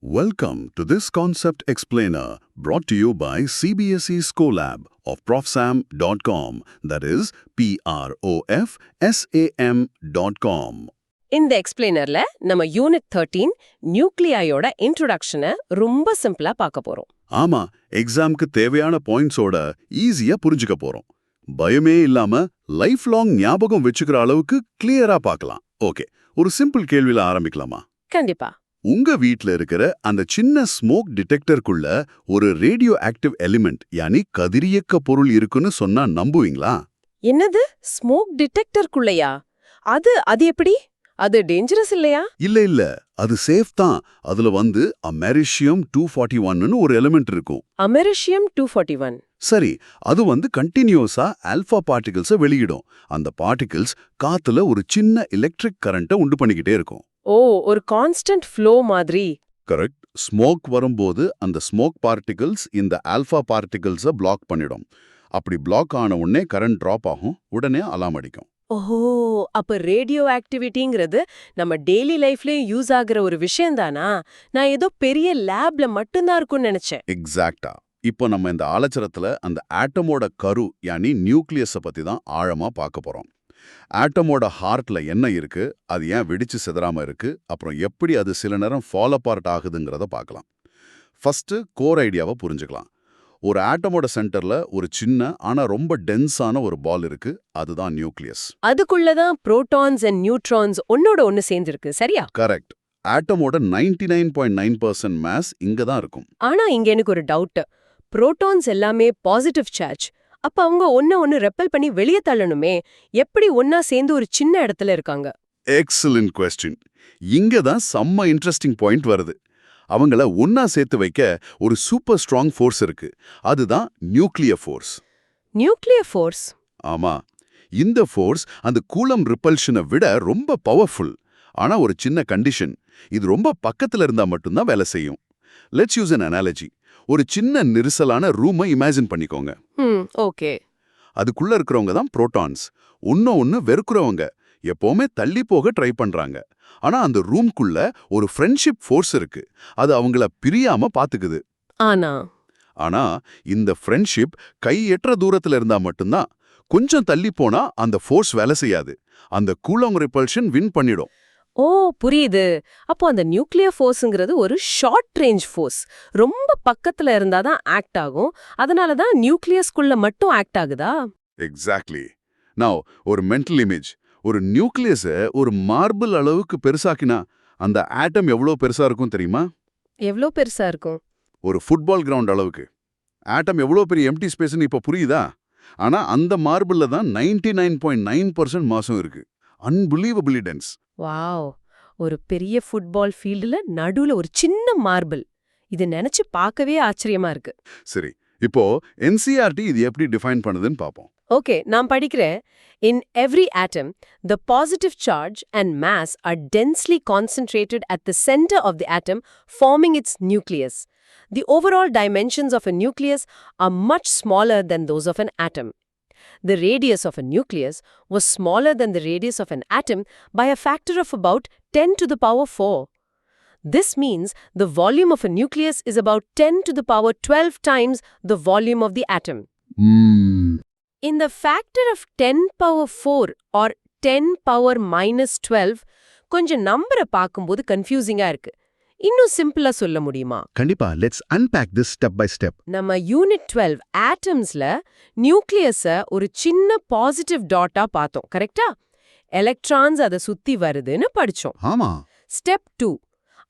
Welcome to this Concept Explainer brought to you by CBSE Scolab of profsam.com, that is profsam.com. இந்த எக்ஸ்பிளைனர்ல நம்ம unit 13 நியூக்ளியாயோட இன்ட்ரோடக்ஷனை ரொம்ப சிம்பிளா பார்க்க போறோம். ஆமா, எக்ஸாம்க்கு தேவையான பாயிண்ட்ஸோட ஈஸியா புரிஞ்சுக்க போறோம். பயமே இல்லாம லைஃப் லாங் ஞாபகம் வச்சுக்கிற அளவுக்கு கிளியரா பார்க்கலாம். ஓகே, ஒரு சிம்பிள் கேள்வியில ஆரம்பிக்கலாமா? கண்டிப்பா. உங்க வீட்ல இருக்கிற அந்த சின்ன ஸ்மோக் டிடெக்டருக்குள்ள ஒரு ரேடியோ ஆக்டிவ் எலிமெண்ட் யானி கதிரியக்க பொருள் இருக்குன்னு சொன்னா நம்புவீங்களா? என்னது, ஸ்மோக் டிடெக்டருக்குள்ளயா? அது எப்படி? அது டேஞ்சரஸ் இல்லையா? இல்ல, அது சேஃப் தான். அதுல அமெரிஷியம் 241ன்னு ஒரு எலிமெண்ட் இருக்கும். அமெரிஷியம் 241. சரி, அது கண்டினியூஸா ஆல்பா பார்ட்டிகிள்ஸை வெளியிடும். அந்த பார்ட்டிகிள்ஸ் காத்துல ஒரு சின்ன எலக்ட்ரிக் கரண்ட்டை உண்டு பண்ணிக்கிட்டே இருக்கும். ஓ, ஒரு கான்ஸ்டன்ட் ஃப்ளோ மாதிரி. கரெக்ட். ஸ்மோக் வரும்போது அந்த ஸ்மோக் பார்ட்டிகிள்ஸ் இந்த ஆல்பா பார்ட்டிகிள்ஸை பிளாக் பண்ணிடும். அப்படி பிளாக் ஆன உடனே கரண்ட் டிராப் ஆகும், உடனே அலாம் அடிக்கும். ஓஹோ, அப்ப ரேடியோ ஆக்டிவிட்டிங்கிறது நம்ம டெய்லி லைஃப்லயும் யூஸ் ஆகுற ஒரு விஷயம் தானா? நான் ஏதோ பெரிய லேப்ல மட்டும்தான் இருக்கும்னு நினைச்சேன். எக்ஸாக்டா. இப்போ நம்ம இந்த ஆலச்சரத்துல அந்த ஆட்டமோட கரு யானி நியூக்ளியஸை பத்தி தான் ஆழமா பார்க்க போறோம். ஆட்டமோட ஹார்ட்ல என்ன இருக்கு, அது ஏன் வெடிச்சு சிதறாம இருக்கு, அப்புறம் எப்படி அது சில நேரம் ஃபால் அபார்ட் ஆகுதுங்கிறத பார்க்கலாம். ஃபர்ஸ்ட் கோர் ஐடியாவை புரிஞ்சுக்கலாம். ஒரு ஆட்டமோட சென்டர்ல ஒரு சின்ன ஆனா ரொம்ப டென்ஸான ஒரு பால் இருக்கு, அதுதான் நியூக்ளியஸ். அதுக்குள்ளதான் புரோட்டான்ஸ் அண்ட் நியூட்ரான்ஸ் ஒன்னோட ஒன்னு சேர்ந்திருக்கு, சரியா? கரெக்ட். ஆட்டமோட 99.9% மாஸ் இங்க தான் இருக்கும். ஆனா இங்க எனக்கு ஒரு டவுட். புரோட்டான்ஸ் எல்லாமே பாசிட்டிவ் சார்ஜ். அப்ப அவங்க ஒன்னு ரெப்பல் பண்ணி வெளியே தள்ளணுமே, எப்படி ஒன்னா சேர்ந்து ஒரு சின்ன இடத்துல இருக்காங்க? Excellent question. இங்க தான் செம்ம இன்ட்ரெஸ்டிங் பாயிண்ட் வருது. அவங்கள ஒன்னா சேர்த்து வைக்க ஒரு சூப்பர் ஸ்ட்ராங் ஃபோர்ஸ் இருக்கு. அதுதான் நியூக்ளியர் ஃபோர்ஸ். Nuclear force? ஆமா. இந்த ஃபோர்ஸ் அந்த கூலம் ரிப்பல்ஷனை விட ரொம்ப பவர்ஃபுல். ஆனா ஒரு சின்ன கண்டிஷன், இது ரொம்ப பக்கத்துல இருந்தா மட்டும்தான் வேலை செய்யும். Let's use an analogy. ஒரு சின்ன நெரிசலான ரூமை இமேஜின் பண்ணிக்கோங்க. ஓகே. அதுக்குள்ள இருக்கிறவங்க தான் புரோட்டான்ஸ். ஒன்னு வெறுக்கிறவங்க, எப்பவுமே தள்ளி போக ட்ரை பண்றாங்க. ஆனா அந்த ரூம்குள்ள ஒரு ஃப்ரெண்ட்ஷிப் ஃபோர்ஸ் இருக்கு. அது அவங்கள பிரியாம பாத்துக்குது. ஆனா இந்த ஃப்ரெண்ட்ஷிப் கையெற்ற தூரத்துல இருந்தா மட்டும்தான். கொஞ்சம் தள்ளி போனா அந்த ஃபோர்ஸ் வேலை செய்யாது. அந்த கூலங் ரிப்பல்ஷன் வின் பண்ணிடும். ஓ, புரியுது. அப்போ அந்த நியூக்ளியர் ஃபோர்ஸ்ங்கிறது ஒரு ஷார்ட் ரேஞ்ச் ஃபோர்ஸ். ரொம்ப பக்கத்துல இருந்தாதான் ஆக்ட் ஆகும். அதனால தான் நியூக்ளியஸ்குள்ள மட்டும் ஆக்ட் ஆகுதா? எக்ஸாக்ட்லி. நவ் ஒரு மென்டல் இமேஜ். ஒரு நியூக்ளியஸை ஒரு மார்பிள் அளவுக்கு பெருசாக்கினா அந்த ஆட்டம் எவ்வளோ பெருசா இருக்கும் தெரியுமா? எவ்வளோ பெருசா இருக்கும்? ஒரு ஃபுட்பால் கிரவுண்ட் அளவுக்கு. ஆட்டம் எவ்வளோ பெரிய எம்டி ஸ்பேஸ்னு இப்போ புரியுதா? ஆனா அந்த மார்பிள்ல தான் 99.9% மாசம் இருக்கு. Unbelievably dense. வாவ்! ஒரு பெரிய ஃபுட்பால் ஃபீல்டுல நடுவுல ஒரு சின்ன மார்பிள். இது நினைச்சு பார்க்கவே ஆச்சரியமா இருக்கு. சரி, இப்போ என்சிஆர்டி இது எப்படி டிஃபைன் பண்ணுதுன்னு பார்ப்போம். ஓகே, நான் படிக்கிறேன். In every atom, the positive charge and mass are densely concentrated at the center of the atom, forming its nucleus. The overall dimensions of a nucleus are much smaller than those of an atom. The radius of a nucleus was smaller than the radius of an atom by a factor of about 10 to the power 4. This means the volume of a nucleus is about 10 to the power 12 times the volume of the atom. In the factor of 10 power 4 or 10 power minus 12, கொஞ்சம் நம்பரை பார்க்கும்போது கன்ஃபியூசிங்கா இருக்கு. இன்னும் சிம்பிளா சொல்ல முடியுமா? கண்டிப்பா. Let's unpack this step by step. நம்ம யூனிட் 12 ஆட்டம்ஸ்ல நியூக்ளியஸை ஒரு சின்ன பாசிட்டிவ் டாட்டா பார்த்தோம், கரெக்டா? எலக்ட்ரான்ஸ் அதை சுத்தி வருதுன்னு படிச்சோம். ஆமா. ஸ்டெப் 2.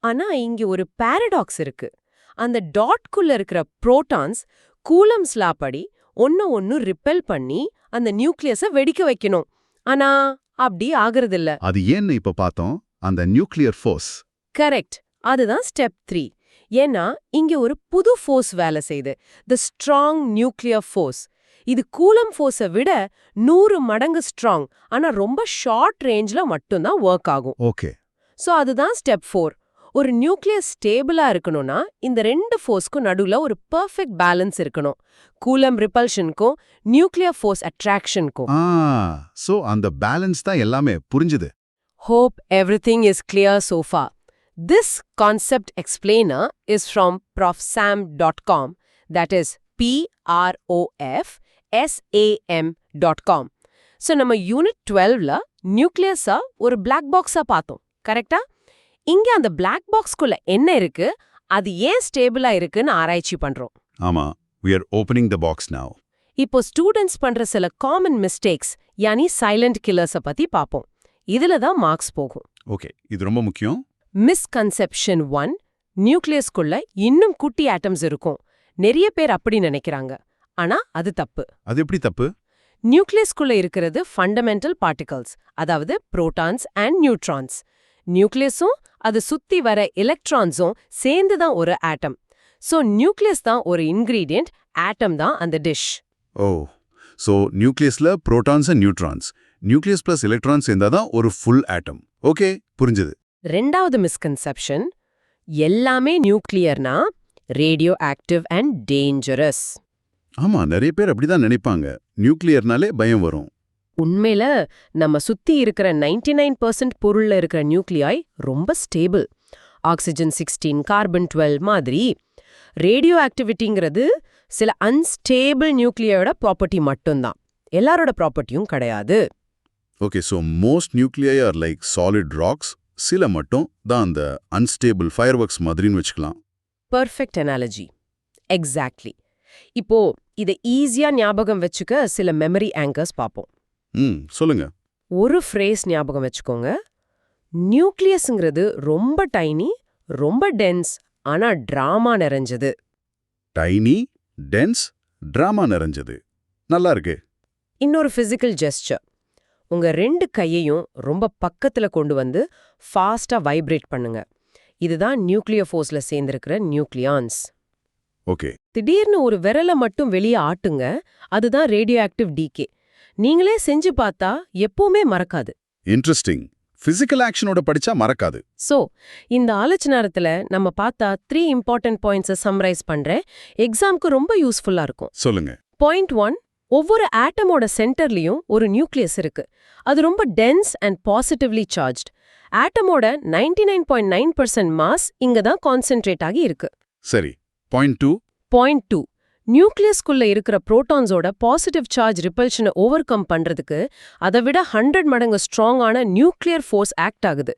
ஆனா இங்க ஒரு பாரடாக்ஸ் இருக்கு. அந்த டாட்குள்ள இருக்கிற புரோட்டான்ஸ் கூலம்ஸ் லா படி ஒன்னு ரிப்பெல் பண்ணி அந்த நியூக்ளியஸை வெடிக்க வைக்கணும். ஆனா அப்படி ஆகுறதில்ல. அது ஏன்னு இப்ப பார்த்தோம். அந்த நியூக்ளியர் ஃபோர்ஸ். கரெக்ட். அதுதான் ஸ்டெப் 3. ஏன்னா இங்க ஒரு புது ஃபோர்ஸ் வேலை செய்யுது, தி ஸ்ட்ராங் நியூக்ளியர் ஃபோர்ஸ். இது கூலம் ஃபோர்ஸை விட 100 மடங்கு ஸ்ட்ராங். ஆனா ரொம்ப ஷார்ட் ரேஞ்ச்ல மட்டும்தான் ஒர்க் ஆகும். ஓகே. சோ அதுதான் ஸ்டெப் 4. ஒரு நியூக்ளியஸ் ஸ்டேபிளா இருக்கணும்னா இந்த ரெண்டு ஃபோர்ஸ்க்கும் நடுவுல ஒரு பெர்ஃபெக்ட் பேலன்ஸ் இருக்கணும். கூலம் ரிப்பல்ஷனுக்கும் நியூக்ளியர் ஃபோர்ஸ் அட்ராக்ஷனுக்கும். சோ அந்த பேலன்ஸ் தான் எல்லாமே. புரிஞ்சுது. Hope everything is clear so far. This concept explainer is from profsam.com, that is profsam.com. So நம்ம யூனிட் 12ல நியூக்ளியஸா ஒரு black box-ஆ பார்த்தோம், கரெக்டா? இங்க அந்த black box-குள்ள என்ன இருக்கு, அது ஏன் ஸ்டேபிளா இருக்குன்னு ஆராய்ச்சி பண்றோம். ஆமா, we are opening the box now. இப்போ ஸ்டூடெண்ட்ஸ் பண்ற சில காமன் மிஸ்டேக்ஸ், யானி சைலண்ட் கில்லர்ஸை பத்தி பார்ப்போம். இதுல தான் மார்க்ஸ் போகும். ஓகே, இது ரொம்ப முக்கியம். மிஸ்கன்செப்ஷன் 1, நியூக்ளியஸ்குள்ள இன்னும் குட்டி ஆட்டம்ஸ் இருக்கும். நிறைய பேர் அப்படி நினைக்கிறாங்க. ஆனா அது தப்பு. அது எப்படி தப்பு? நியூக்ளியஸ்குள்ள இருக்கிறது ஃபண்டமெண்டல் பார்ட்டிகல்ஸ், அதாவது புரோட்டான்ஸ் அண்ட் நியூட்ரான்ஸ். நியூக்ளியஸும் அது சுத்தி வர எலக்ட்ரான்ஸும் சேர்ந்து தான் ஒரு ஆட்டம். சோ நியூக்ளியஸ் தான் ஒரு இன்கிரீடியன்ட், ஆட்டம் தான் அந்த டிஷ். ஓ, ஸோ நியூக்ளியஸ்ல protons and neutrons, nucleus plus electrons சேர்ந்தாதான் ஒரு ஃபுல் ஆட்டம். ஓகே, புரிஞ்சுது. ரெண்டாவது மிஸ்கன்செப்ஷன், எல்லாமே நியூக்ளியர்னா ரேடியோ ஆக்டிவ் அண்ட் டேஞ்சரஸ். ஆமா, நிறைய பேர் அப்படிதான் நினைப்பாங்க. நியூக்ளியர்னாலே பயம் வரும். உண்மையில நம்ம சுத்தி இருக்கிற 99% பொருள்ல இருக்கிற நியூக்ளியாய் ரொம்ப ஸ்டேபிள். ஆக்சிஜன் 16, கார்பன் 12 மாதிரி. ரேடியோ ஆக்டிவிட்டிங்கிறது சில அன்ஸ்டேபிள் நியூக்ளியோட ப்ராப்பர்ட்டி மட்டும்தான், எல்லாரோட ப்ராப்பர்ட்டியும் கிடையாது. Okay, so most nuclei are like solid rocks, சில மட்டும் தான் அந்த அன்ஸ்டேபிள் ஃபயர் ஒர்க்ஸ் மாதிரின்னு வச்சுக்கலாம். Perfect analogy. எக்ஸாக்ட்லி. இப்போ இதை ஈஸியா ஞாபகம் வச்சுக்க சில மெமரி ஆங்கர்ஸ் பார்ப்போம். சொல்லுங்க. ஒரு ஃப்ரேஸ் ஞாபகம் வச்சுக்கோங்க. நியூக்ளியஸ்ங்கிறது ரொம்ப டைனி, ரொம்ப டென்ஸ், ஆனா டிராமா நிறைஞ்சது. டைனி, டென்ஸ், டிராமா நிறைஞ்சது. நல்லா இருக்கு. இன்னொரு பிசிக்கல் ஜெஸ்டர். உங்க 2 கையையும் ரொம்ப பக்கத்துல கொண்டு வந்து ஃபாஸ்டா வைப்ரேட் பண்ணுங்க. இதுதான் நியூக்ளியர் ஃபோர்ஸ்ல சேர்ந்திருக்கிற நியூக்ளியான்ஸ். ஓகே. திடீர்னு ஒரு விரலை மட்டும் வெளியே ஆட்டுங்க, அதுதான் ரேடியோ ஆக்டிவ் டீகே. நீங்களே செஞ்சு பார்த்தா எப்பவுமே மறக்காது. இன்ட்ரெஸ்டிங். பிசிக்கல் ஆக்ஷனோட படிச்சா மறக்காது. சோ இந்த ஆலோசனாரத்துல நம்ம பார்த்தா 3 இம்பார்ட்டன்ட் பாயிண்ட்ஸை சம்மரைஸ் பண்றேன். எக்ஸாம்க்கு ரொம்ப யூஸ்ஃபுல்லா இருக்கும். சொல்லுங்க. பாயிண்ட் 1, ஒவ்வொரு ஆட்டமோட சென்டர்லயும் ஒரு நியூக்ளியஸ் இருக்கு. அது ரொம்ப டென்ஸ் அண்ட் பாசிட்டிவ்லி சார்ஜ்ட். ஆட்டமோட 99.9% மாஸ் இங்க தான் கான்சென்ட்ரேட் ஆகி இருக்கு. சரி. பாயிண்ட் 2. பாயிண்ட் 2, நியூக்ளியஸ்குள்ள இருக்கிற புரோட்டான்ஸோட பாசிட்டிவ் சார்ஜ் ரிப்பல்ஷனை ஓவர் கம் பண்றதுக்கு அதை விட 100 மடங்கு ஸ்ட்ராங்கான நியூக்ளியர் ஃபோர்ஸ் ஆக்ட் ஆகுது.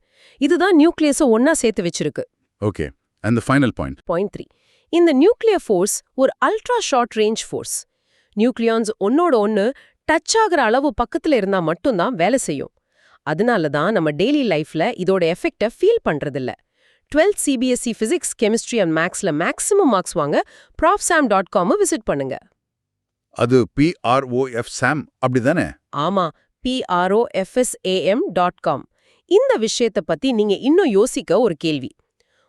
இதுதான் நியூக்ளியஸை ஒன்னா சேர்த்து வச்சிருக்கு. Okay, and the final point. Point 3, இந்த நியூக்ளியர் ஃபோர்ஸ் ஒரு ultra short range force. Nucleons ஒன்னோட ஒன்னு டச் ஆகிற அளவு பக்கத்துல இருந்தா மட்டும்தான் வேலை செய்யும். அதனால தான் நம்ம டெய்லி லைஃப்ல இதோட எஃபெக்டை ஃபீல் பண்றதில்ல. 12th CBSE Physics, Chemistry and Mathsல மேக்ஸிமம் மார்க்ஸ் வாங்க profsam.com விசிட் பண்ணுங்க. அது PROFSAM அப்படிதானே? ஆமா, PROFSAM.com. இந்த விஷயத்தை பத்தி நீங்க இன்னும் யோசிக்க ஒரு கேள்வி.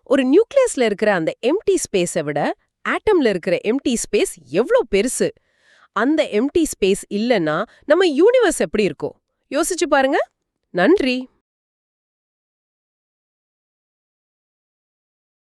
ஒரு நியூக்ளியஸ்ல இருக்கிற அந்த எம்டி ஸ்பேஸை விட ஆட்டம்ல இருக்கிற எம்டி ஸ்பேஸ் எவ்வளோ பெருசு? அந்த எம்டி ஸ்பேஸ் இல்லைன்னா நம்ம யூனிவர்ஸ் எப்படி இருக்கும்? யோசிச்சு பாருங்க. நன்றி.